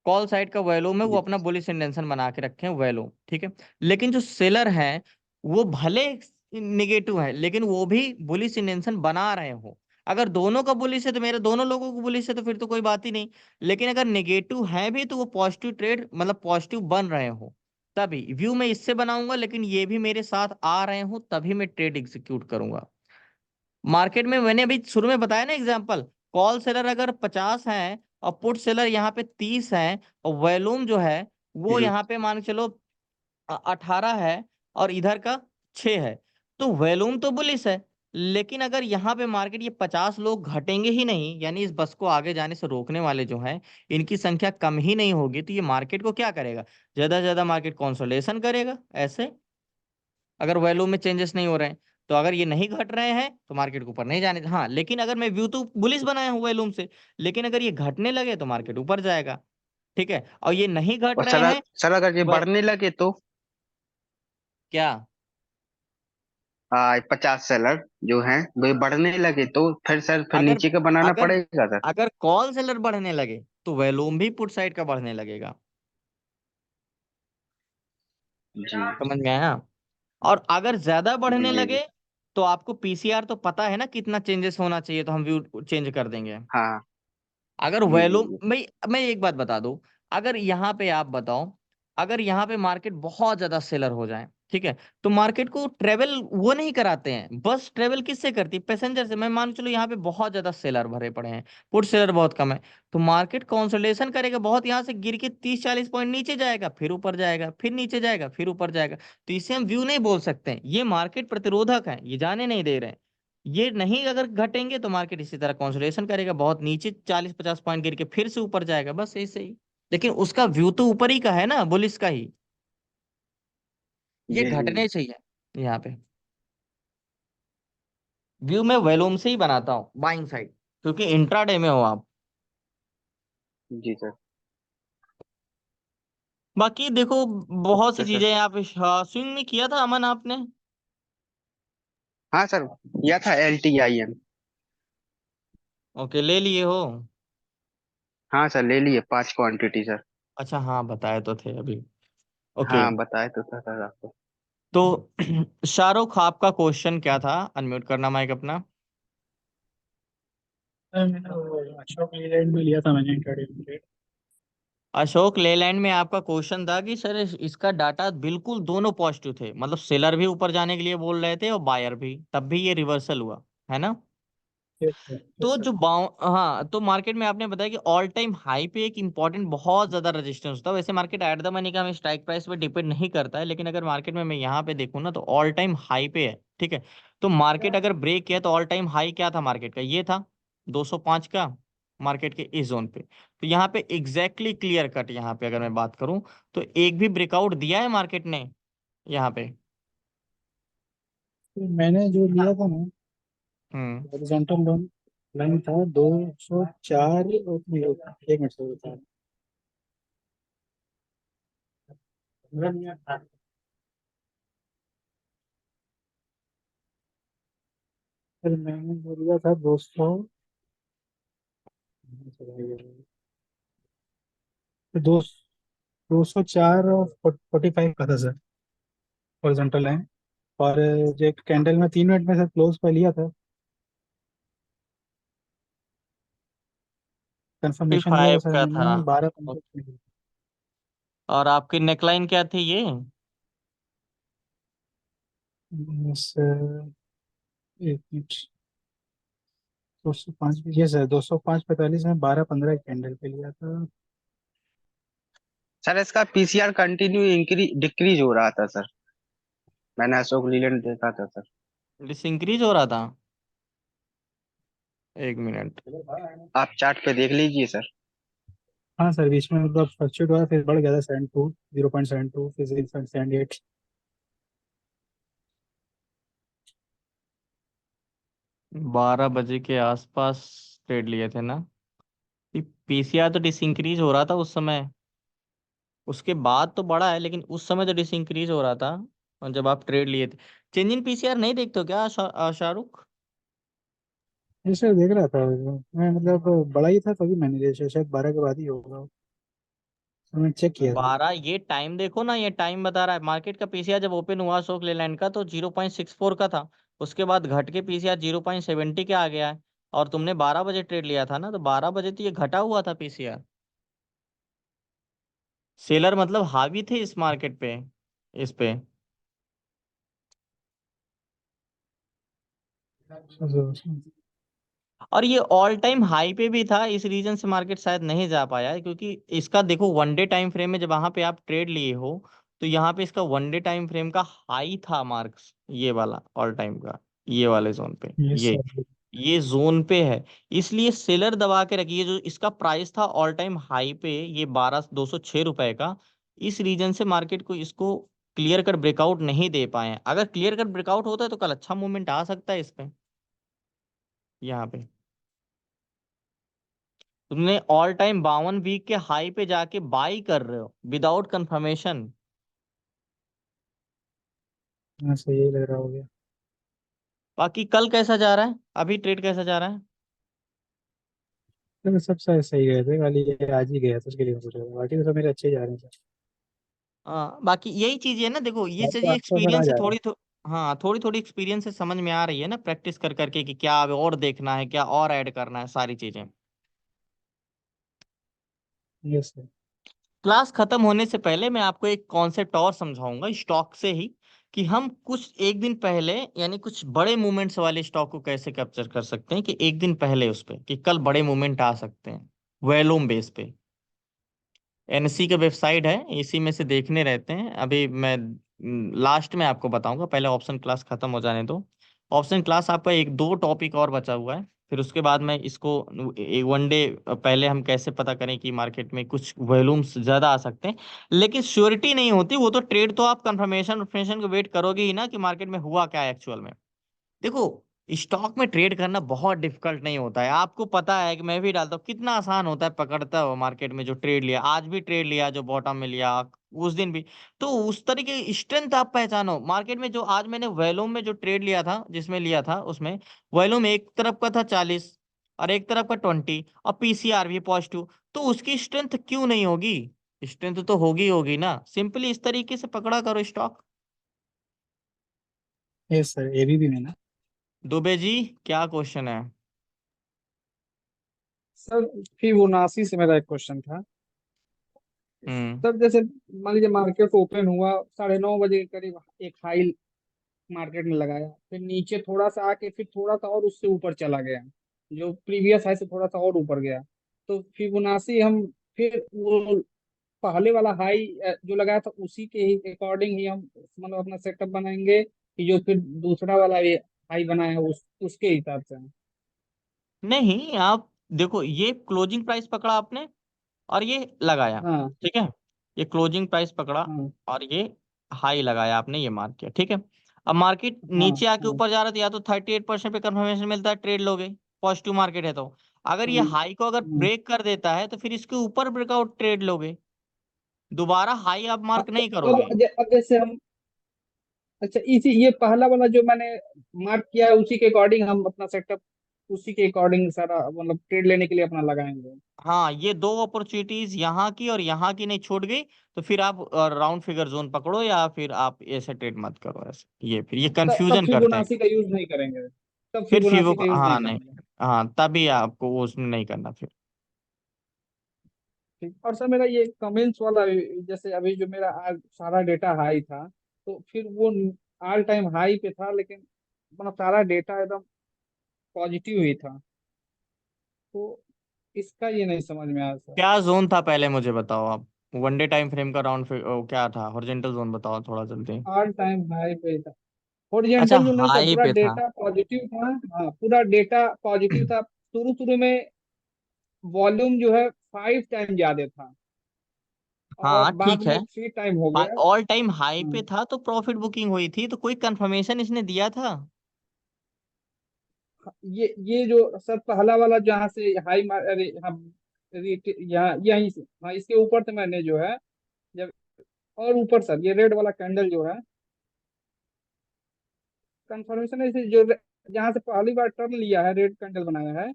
A: कॉल साइड का वॉल्यूम है, वो
D: जी
A: अपना बुलिश इंटेंशन बना के रखे हैं वॉल्यूम, ठीक है। लेकिन जो सेलर है वो भले निगेटिव है लेकिन वो भी बुलिश इंटेंशन बना रहे हो, अगर दोनों का बुलिश है तो मेरे दोनों लोगों को बुलिश है तो फिर तो कोई बात ही नहीं, लेकिन अगर नेगेटिव है भी तो वो पॉजिटिव ट्रेड मतलब पॉजिटिव बन रहे हो, तभी व्यू मैं इससे बनाऊंगा, लेकिन ये भी मेरे साथ आ रहे हो तभी मैं ट्रेड एग्जीक्यूट करूंगा। मार्केट में मैंने अभी शुरू में बताया ना एग्जांपल, कॉल सेलर अगर 50 है और पुट सेलर यहाँ पे 30 है, और वॉल्यूम जो है वो
D: जी।
A: यहाँ पे मान के चलो 18 है और इधर का 6 है, तो वॉल्यूम तो बुलिश है, लेकिन अगर यहाँ पे मार्केट ये 50 लोग घटेंगे ही नहीं, यानी इस बस को आगे जाने से रोकने वाले जो हैं इनकी संख्या कम ही नहीं होगी, तो ये मार्केट को क्या करेगा, ज्यादा से ज्यादा मार्केट कंसोलिडेशन करेगा ऐसे, अगर वैल्यू में चेंजेस नहीं हो रहे हैं। तो अगर ये नहीं घट रहे हैं तो मार्केट को ऊपर नहीं जाने, हाँ लेकिन अगर मैं व्यू तो बुलिश बनाया हूँ वैल्यूम से, लेकिन अगर ये घटने लगे तो मार्केट ऊपर जाएगा, ठीक है, और ये नहीं घट
D: और
A: रहे हैं
D: सर अगर ये
A: वह
D: बढ़ने लगे तो?
A: क्या,
D: 50 सेलर जो हैं वो बढ़ने लगे तो फिर
A: अगर
D: नीचे का बनाना
A: अगर
D: पड़ेगा सर?
A: अगर कॉल सेलर बढ़ने लगे तो वैल्यूम भी पुट साइड का बढ़ने लगेगा,
D: जी
A: समझ में आया। और अगर ज्यादा
D: जी
A: बढ़ने
D: जी जी।
A: लगे तो आपको पीसीआर तो पता है ना कितना चेंजेस होना चाहिए, तो हम व्यू चेंज कर देंगे।
D: हाँ
A: अगर
D: जी जी
A: वैल्यूम
D: जी।
A: मैं एक बात बता दूं, अगर यहाँ पे आप बताओ, अगर यहाँ पे मार्केट बहुत ज्यादा सेलर हो जाए, ठीक है, तो मार्केट को ट्रेवल वो नहीं कराते हैं, बस ट्रेवल किससे करती है, पैसेंजर से। मैं मान के चलो यहाँ पे बहुत ज्यादा सेलर भरे पड़े हैं, पुट सेलर बहुत कम है, तो मार्केट कंसोलिडेशन करेगा बहुत, यहाँ से गिर के 30-40 पॉइंट नीचे जाएगा, फिर ऊपर जाएगा, फिर नीचे जाएगा, फिर ऊपर जाएगा, तो इसे हम व्यू नहीं बोल सकते हैं, ये मार्केट प्रतिरोधक है, ये जाने नहीं दे रहे हैं। ये नहीं अगर घटेंगे तो मार्केट इसी तरह कंसोलिडेशन करेगा, बहुत नीचे 40-50 पॉइंट गिर के फिर से ऊपर जाएगा, बस ऐसे ही। लेकिन उसका व्यू तो ऊपर ही का है ना, बुलिस का ही, ये
D: जी जी
A: घटने चाहिए यहाँ पे। व्यू मैं वॉल्यूम से ही बनाता हूँ बाइंग साइड, क्योंकि इंट्राडे में हो आप।
D: जी सर।
A: बाकी देखो बहुत सी
D: ओके सर।
A: चीजें आप स्विंग में किया था अमन आपने।
D: हाँ सर किया था LTIM।
A: ओके, ले लिए हो।
D: हाँ सर ले लिए 5 क्वांटिटी सर।
A: अच्छा हाँ बताए तो थे अभी। ओके,
D: हाँ बताए तो था सर आपको।
A: तो शाहरुख आपका क्वेश्चन क्या था, अनम्यूट करना माइक अपना।
G: सर मैंने वो अशोक लीलैंड में लिया था मैंने इंट्राडे में।
A: अशोक लेलैंड में आपका क्वेश्चन था कि सर इसका डाटा बिल्कुल दोनों पॉजिटिव थे, मतलब सेलर भी ऊपर जाने के लिए बोल रहे थे और बायर भी, तब भी ये रिवर्सल हुआ है ना।
G: यस सर, यस
A: तो
G: सर।
A: जो हाँ, तो मार्केट में आपने बताया कि ऑल टाइम हाई पे एक इंपॉर्टेंट बहुत ज्यादा रेजिस्टेंस था, वैसे मार्केट एट द मनी का हमें स्ट्राइक प्राइस पे डिपेंड नहीं करता है, लेकिन अगर मार्केट में मैं यहाँ पे देखूँ ना तो ऑल टाइम हाई पे है, ठीक है, तो मार्केट अगर ब्रेक किया तो ऑल टाइम हाई क्या था मार्केट का, ये था 205 का, मार्केट के इस जोन पे। तो यहाँ पे एग्जैक्टली क्लियर कट, यहाँ पे अगर मैं बात करूं तो एक भी ब्रेकआउट दिया है मार्केट ने यहाँ पे?
G: तो मैंने जो लिया था ना,
A: हम्म
G: हॉरिजॉन्टल लाइन था 204, एक मिनट से बता रहा हूँ। फिर मैंने जो लिया था 204 और 45 का था सर, हॉरिजॉन्टल लाइन। और जो एक कैंडल में 3 मिनट में सर क्लोज पर लिया था, कंफर्मेशन लिया था
A: 45
G: सर
A: का था।
G: मैंने 12:15
A: और आपकी नेकलाइन क्या थी ये?
G: सर। एक मिनट, 205, ये सर 205:45 में 12:15 कैंडल पे लिया था।
D: सर इसका पीसीआर कंटिन्यू इंक्रीज डिक्रीज हो रहा था सर, मैंने अशोक लीलैंड देखा था सर।
A: डिसइंक्रीज हो रहा था? एक मिनट।
D: आप चार्ट पे देख लीजिए सर।
G: हाँ सर, बीच में मतलब फ्लक्चुएट हुआ, फिर बढ़ गया था 72, 0.72, फिर 0.78।
A: 12 बजे के आसपास ट्रेड लिए थे ना? पीसीआर तो डिसइंक्रीज हो रहा था उस समय, उसके बाद तो बढ़ा है, लेकिन उस समय तो डिसइंक्रीज हो रहा था। और जब आप ट्रेड लिए थे, चेंज इन पीसीआर नहीं देखते हो क्या शाहरुख?
G: ये सर देख रहा था मैं, मतलब बड़ा ही था तभी मैंने लिया, शायद 12 के बाद ही होगा, तो मैंने चेक किया था।
A: 12, ये टाइम देखो ना, ये टाइम बता रहा है मार्केट का। पीसीआर जब ओपन हुआ अशोक लेलैंड का तो 0.64 का था, उसके बाद घट के पीसीआर 0.70 के आ गया है। और तुमने 12 बजे ट्रेड लिया था ना, तो 12 बजे तो ये घटा हुआ था पीसीआर। सेलर मतलब हावी थे इस मार्केट पे, इस पे। और ये ऑल टाइम हाई पे भी था, इस रीजन से मार्केट शायद नहीं जा पाया है, क्योंकि इसका देखो वन डे टाइम फ्रेम में जब वहां पे आप ट्रेड लिए हो, तो यहाँ पे इसका वन डे टाइम फ्रेम का हाई था मार्क्स, ये वाला ऑल टाइम का, ये वाले जोन पे,
G: ये सर
A: ये जोन पे है। इसलिए सेलर दबा के रखिए, जो इसका प्राइस था ऑल टाइम हाई पे, ये 12,206 रुपए का। इस रीजन से मार्केट को इसको क्लियर कर ब्रेकआउट नहीं दे पाए हैं। अगर क्लियर कर ब्रेकआउट होता है तो कल अच्छा मूवमेंट आ सकता है इस पे, यहाँ पे। तुमने ऑल टाइम 52 वीक के हाई पे जाके बाई कर रहे हो विदाउट कंफर्मेशन।
G: हाँ सर, यही लग रहा हो गया।
A: बाकी कल कैसा जा रहा है, अभी ट्रेड कैसा जा रहा है?
G: सर सब सही सही गए थे, खाली ये आज ही गया था उसके लिए मैं पूछ रहा था, बाकी तो सब मेरे अच्छे ही जा रहे हैं सर।
A: हाँ, बाकी यही चीज है ना, देखो ये चीज
G: आपको आपको सर आ
A: एक्सपीरियंस से
G: जा रहा
A: थोड़ी हाँ, थोड़ी थोड़ी एक्सपीरियंस से समझ में आ रही है ना, प्रैक्टिस कर करके, कि क्या अब और देखना है, क्या और ऐड करना है, सारी चीजें।
G: है। Yes sir.
A: क्लास खत्म होने से पहले मैं आपको एक कॉन्सेप्ट और समझाऊंगा स्टॉक से ही, कि हम कुछ एक दिन पहले, यानी कुछ बड़े मूवमेंट्स वाले स्टॉक को कैसे कैप्चर कर सकते हैं, कि एक दिन पहले उस पे, कि कल बड़े मूवमेंट आ सकते हैं, वॉल्यूम बेस पे। एनएससी का वेबसाइट है, इसी में से देखने रहते हैं। अभी मैं लास्ट में आपको बताऊंगा, पहले ऑप्शन क्लास खत्म हो जाने दो। ऑप्शन क्लास आपका एक दो टॉपिक और बचा हुआ है, फिर उसके बाद मैं इसको एक वन डे पहले हम कैसे पता करें कि मार्केट में कुछ वॉल्यूम्स ज्यादा आ सकते हैं। लेकिन श्योरिटी नहीं होती, वो तो ट्रेड तो आप कंफर्मेशन को वेट करोगे ही ना, कि मार्केट में हुआ क्या है एक्चुअल में। देखो, स्टॉक में ट्रेड करना बहुत डिफिकल्ट नहीं होता है, आपको पता है कि मैं भी डालता हूँ, कितना आसान होता है पकड़ता हो मार्केट में। जो ट्रेड लिया, आज भी ट्रेड लिया, जो बॉटम में लिया उस दिन भी, तो उस तरीके की स्ट्रेंथ आप पहचानो मार्केट में। जो आज मैंने वैल्यूम में जो ट्रेड लिया था, जिसमें लिया था, उसमें वैल्यूम एक तरफ का था 40 और एक तरफ का 20, और पीसीआर भी पॉजिटिव, तो उसकी स्ट्रेंथ क्यों नहीं होगी? स्ट्रेंथ तो होगी होगी ना, सिंपली इस तरीके से पकड़ा करो स्टॉक।
G: यस सर, एबीपी में ना।
A: दुबे जी, क्या क्वेश्चन है?
H: सर फिबोनाची से मेरा एक क्वेश्चन था।
A: हम्म
H: सर जैसे मान लीजिए मार्केट ओपन हुआ 9:30 बजे के करीब, एक हाई मार्केट ने लगाया, फिर नीचे थोड़ा सा आके फिर थोड़ा सा और उससे ऊपर चला गया, जो प्रीवियस हाई से थोड़ा सा और ऊपर गया, तो फिबोनाची हम फिर वो पहले वाला हाई जो लगाया था उसी के ही अकॉर्डिंग ही हम मतलब अपना सेटअप बनाएंगे, कि जो फिर दूसरा वाला ये हाई बनाया उसके हिसाब से?
A: नहीं, आप देखो ये क्लोजिंग प्राइस पकड़ा आपने और ये लगाया,
H: हाँ
A: ठीक है, ये क्लोजिंग प्राइस पकड़ा
H: हाँ
A: और ये हाई लगाया आपने, ये मार्क किया, ठीक है। अब मार्केट
H: हाँ
A: नीचे आके
H: हाँ
A: ऊपर जा रहा था, या तो 38% पे कंफर्मेशन मिलता है, ट्रेड लोगे, पॉजिटिव मार्केट है तो। अगर ये
H: हाँ
A: हाई को अगर
H: हाँ।
A: ब्रेक कर देता है तो फिर इसके ऊपर ब्रेकआउट ट्रेड लोगे, दोबारा हाई आप
H: हाँ,
A: मार्क
H: तो
A: नहीं
H: अब
A: करोगे।
H: अब जैसे हम, अच्छा इसी ये पहला वाला जो मैंने मार्क किया है उसी के अकॉर्डिंग हम अपना सेटअप उसी के अकॉर्डिंग सारा मतलब ट्रेड लेने के लिए अपना लगाएंगे।
A: हाँ, ये दो अपॉर्चुनिटीज यहाँ की और यहाँ की नहीं छूट गई, तो फिर आप राउंड फिगर जोन पकड़ो, या फिर आप ऐसे ट्रेड मत करो ऐसे, ये फिर ये
H: तब
A: कंफ्यूजन करते हैं।
H: फिबोनाची का यूज नहीं करेंगे, तब
A: फिर फीबो,
H: फिबोनाची का यूज नहीं
A: हाँ नहीं,
H: करेंगे।
A: हाँ तभी आपको वो उसमें नहीं करना फिर।
H: ठीक। और सर मेरा ये कमेंट्स वाला जैसे अभी जो मेरा आज सारा डेटा हाई था, तो फिर वो ऑल टाइम हाई पे था, लेकिन मतलब सारा डेटा एकदम पॉजिटिव ही था, तो इसका ये नहीं समझ में आया सर।
A: क्या जोन था पहले मुझे बताओ आप, वनडे टाइम फ्रेम का राउंड क्या था, हॉरिजॉन्टल जोन बताओ थोड़ा जल्दी।
H: ऑल टाइम हाई पे था,
A: अच्छा,
H: ओरिजेंटल जो नहीं सर,
A: हाई
H: पूरा
A: पे था।
H: डेटा पॉजिटिव था। हाँ पूरा डेटा पॉजिटिव था, शुरू शुरू में वॉल्यूम जो है 5 टाइम ज्यादा था, और
A: हाँ
H: बाद
A: ठीक है,
H: में 3 टाइम हो गया।
A: ऑल टाइम हाई
H: हाँ
A: पे था तो प्रॉफिट बुकिंग हुई थी, तो कोई कंफर्मेशन इसने दिया था।
H: ये जो सर पहला वाला जहाँ से हाई मार, अरे हम यहाँ यहीं से, हाँ इसके ऊपर से मैंने जो है जब, और ऊपर सर ये रेड वाला कैंडल जो है कंफर्मेशन है, इसे जो जहाँ से पहली बार टर्न लिया है रेड कैंडल बनाया है,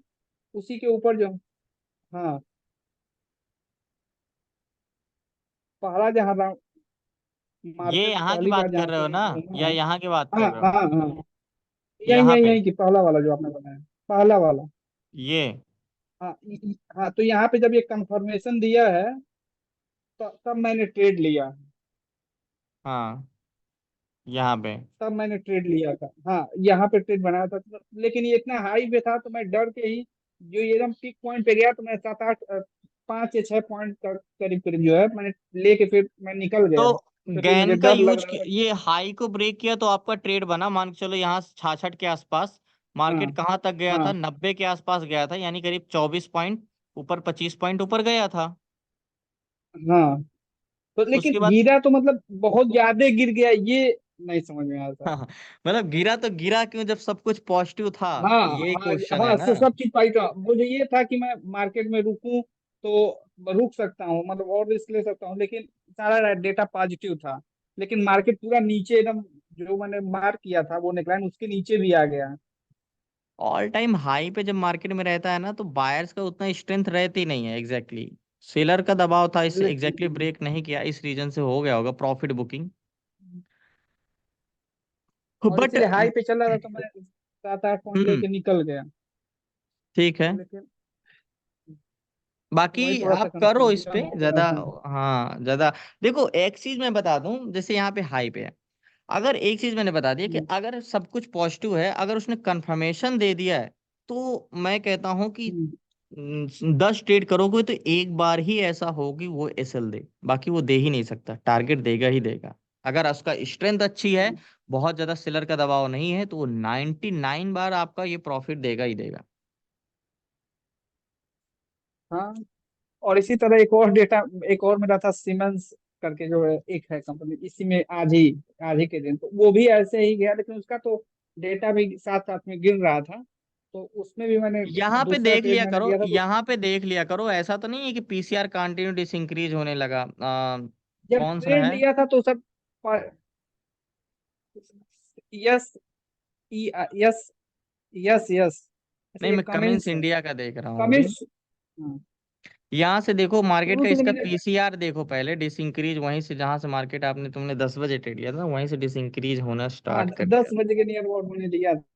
H: उसी के ऊपर जो, हाँ पहला जहाँ
A: ये
H: मार्केट
A: यहाँ की
H: पहली
A: बात
H: बार
A: कर
H: जहाँ
A: रहे हो
H: से
A: ना,
H: घूमा
A: या
H: है।
A: यहाँ की बात
H: हाँ
A: कर रहे
H: हाँ
A: हो।
H: हाँ, यही
A: यहाँ
H: यही
A: पे,
H: यही की पहला वाला जो आपने बनाया, पहला वाला।
A: ये,
H: हाँ हाँ, तो यहाँ पे जब ये कंफर्मेशन दिया है तो तब मैंने ट्रेड लिया,
A: हाँ यहाँ पे,
H: तब मैंने ट्रेड लिया था। हाँ यहाँ पे ट्रेड बनाया था, लेकिन ये इतना हाई पे था तो मैं डर के ही, जो ये एकदम पीक पॉइंट पे गया तो मैं 5 या 6 पॉइंट का करीब करीब जो है मैंने लेके फिर मैं निकल
A: तो
H: गया, क्योंकि मुझे
A: गैन का
H: डर लग
A: यूज
H: रहा था।
A: ये हाई को ब्रेक किया तो आपका ट्रेड बना, मान के चलो यहाँ 66 के आसपास,
H: हाँ
A: मार्केट कहाँ तक गया था,
H: हाँ
A: 90 के आसपास गया था, यानी करीब 24 पॉइंट ऊपर, 25 पॉइंट ऊपर गया था।
H: हाँ, तो लेकिन
A: उसके बाद
H: गिरा तो मतलब बहुत ज्यादा गिर गया, ये नहीं समझ में आया सर।
A: हाँ, मतलब गिरा तो गिरा क्यों जब सब कुछ पॉजिटिव था,
H: हाँ
A: यही
H: हाँ
A: क्वेश्चन है
H: हाँ,
A: ना।
H: सब चीज पाई था, मुझे ये था कि मैं मार्केट में रुकूं तो रुक सकता हूँ, मतलब और रिस्क ले सकता हूँ, लेकिन सारा डेटा पॉजिटिव था, लेकिन मार्केट पूरा नीचे एकदम, जो मैंने मार्क किया था वो नेकलाइन उसके नीचे भी आ गया।
A: ऑल टाइम हाई पे जब मार्केट में रहता है ना, तो बायर्स का उतना स्ट्रेंथ रहती नहीं है एग्जैक्टली, सेलर का दबाव था, इसे एग्जैक्टली ब्रेक नहीं किया, इस रीजन से हो गया होगा प्रॉफिट बुकिंग,
H: और
A: बट
H: इसीलिए हाई पे चल रहा था तो मैं 7-8 पॉइंट
A: हम्म,
H: लेके निकल गया,
A: ठीक है।
H: लेकिन
A: बाकी
H: वही थोड़ा सा
A: आप करो इस
H: कंफ्यूजन
A: पे
H: हो गया
A: ज्यादा,
H: था।
A: हाँ ज्यादा। देखो एक चीज मैं बता दूं, जैसे यहाँ पे हाई पे है, अगर एक चीज मैंने बता दिया कि
H: हम्म,
A: अगर सब कुछ पॉजिटिव है, अगर उसने कंफर्मेशन दे दिया है, तो मैं कहता हूँ कि
H: हम्म,
A: 10 ट्रेड करोगे तो एक बार ही ऐसा हो कि वो एसएल दे, बाकी वो दे ही नहीं सकता, टारगेट देगा ही देगा। अगर उसका स्ट्रेंथ अच्छी है, बहुत ज्यादा सेलर का दबाव नहीं है, तो वो 99 बार आपका ये प्रॉफिट देगा ही देगा।
H: हाँ। और इसी तरह एक और डेटा, एक और मेरा था सीमेंस करके जो है एक है कंपनी, इसी में आज ही के दिन तो वो भी ऐसे ही गया, लेकिन उसका तो डेटा भी साथ साथ में गिर रहा था, तो उसमें भी मैंने
A: यहाँ पे
H: दूसरा
A: देख
H: ट्रेड
A: लिया
H: मैंने
A: करो,
H: दिया था, तो
A: यहाँ पे देख लिया करो, ऐसा तो नहीं है कि पीसीआर कंटिन्यू डिसइंक्रीज होने लगा,
H: जब
A: कौन सा
H: ट्रेड
A: है।
H: लिया था तो सब यस यस यस यस, ऐसे
A: नहीं,
H: ये
A: मैं कमिंस
H: कमेंट्स है,
A: इंडिया का देख रहा हूँ अभी।
H: कमेंट्स। हाँ,
A: यहाँ से देखो मार्केट
H: शुरू
A: का,
H: शुरू
A: इसका
H: में
A: पीसीआर देखो पहले, डिसइंक्रीज वहीं से, जहां से मार्केट आपने तुमने 10 बजे ट्रेड लिया था, वहीं से डिसइंक्रीज होना
H: हाँ
A: स्टार्ट कर
H: 10
A: दिया।
H: बजे के नियर अबाउट मैंने लिया